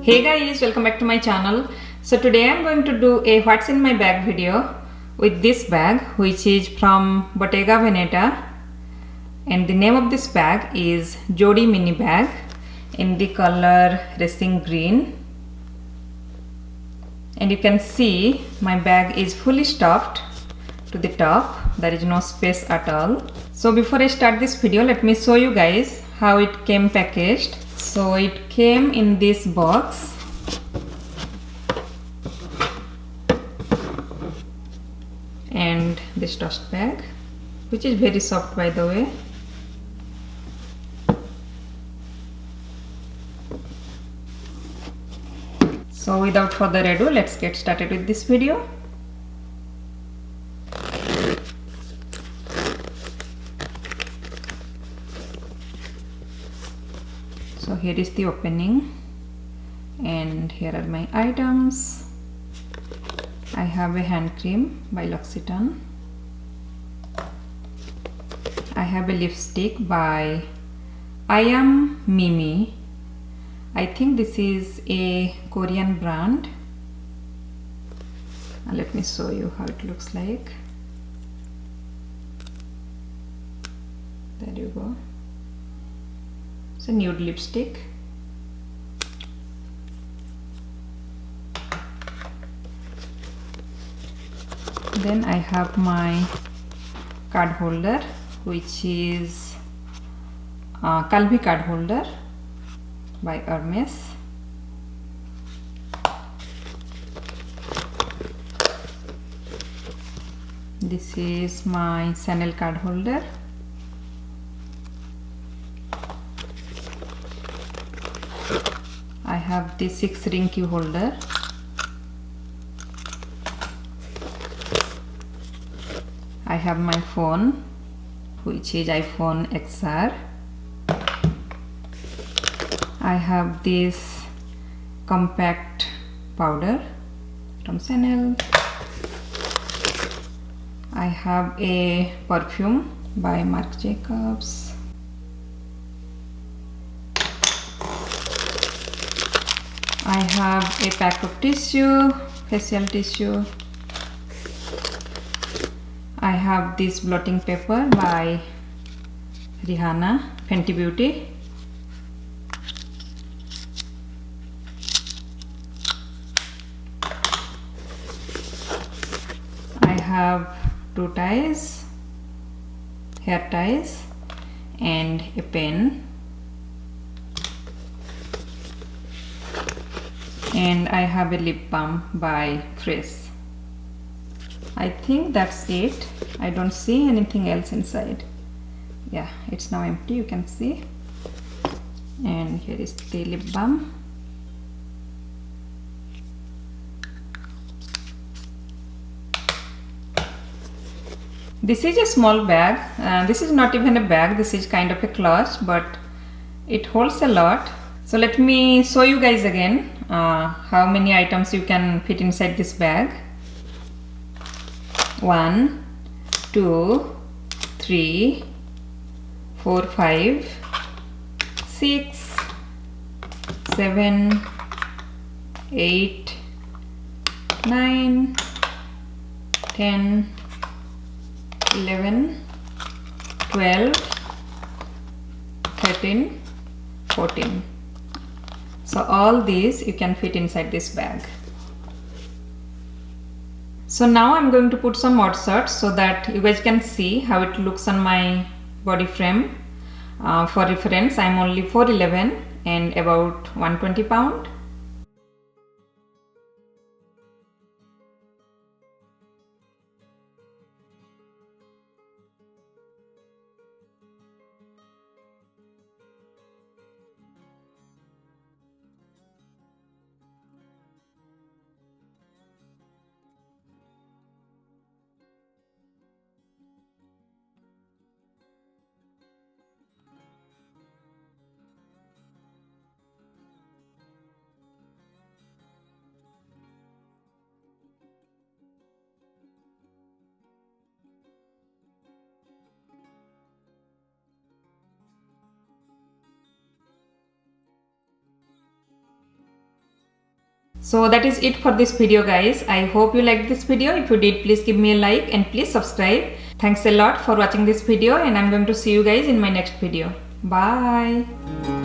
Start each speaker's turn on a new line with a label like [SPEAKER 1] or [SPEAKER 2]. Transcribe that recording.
[SPEAKER 1] Hey guys, welcome back to my channel. So today I'm going to do a what's in my bag video with this bag, which is from Bottega Veneta, and the name of this bag is Jodie mini bag in the color racing green. And you can see my bag is fully stuffed to the top. There is no space at all. So before I start this video, let me show you guys how it came packaged. So it came in this box, and this dust bag, which is very soft by the way. So without further ado, let's get started with this video. So here is the opening, and here are my items. I have a hand cream by L'Occitane. I have a lipstick by I Am Mimi. I think this is a Korean brand. Let me show you how it looks like. There you go. It's a nude lipstick. Then I have my card holder, which is Calvi card holder by Hermes. This is my Chanel card holder. I have the 6-ring key holder. I have my phone, which is iPhone XR. I have this compact powder from Chanel. I have a perfume by Marc Jacobs. I have a pack of tissue, facial tissue. I have this blotting paper by Rihanna, Fenty Beauty. I have 2 ties, hair ties, and a pen. And I have a lip balm by Fresh. I think that's it. I don't see anything else inside. Yeah, it's now empty, you can see. And here is the lip balm. This is a small bag. This is not even a bag, this is kind of a clutch, but it holds a lot. So let me show you guys again how many items you can fit inside this bag. 1, 2, 3, 4, 5, 6, 7, 8, 9, 10, 11, 12, 13, 14. So all these you can fit inside this bag. So now I'm going to put some mod shots so that you guys can see how it looks on my body frame. For reference, I'm only 4'11" and about 120 pounds. So that is it for this video, guys. I hope you liked this video. If you did, please give me a like and please subscribe. Thanks a lot for watching this video, and I'm going to see you guys in my next video. Bye.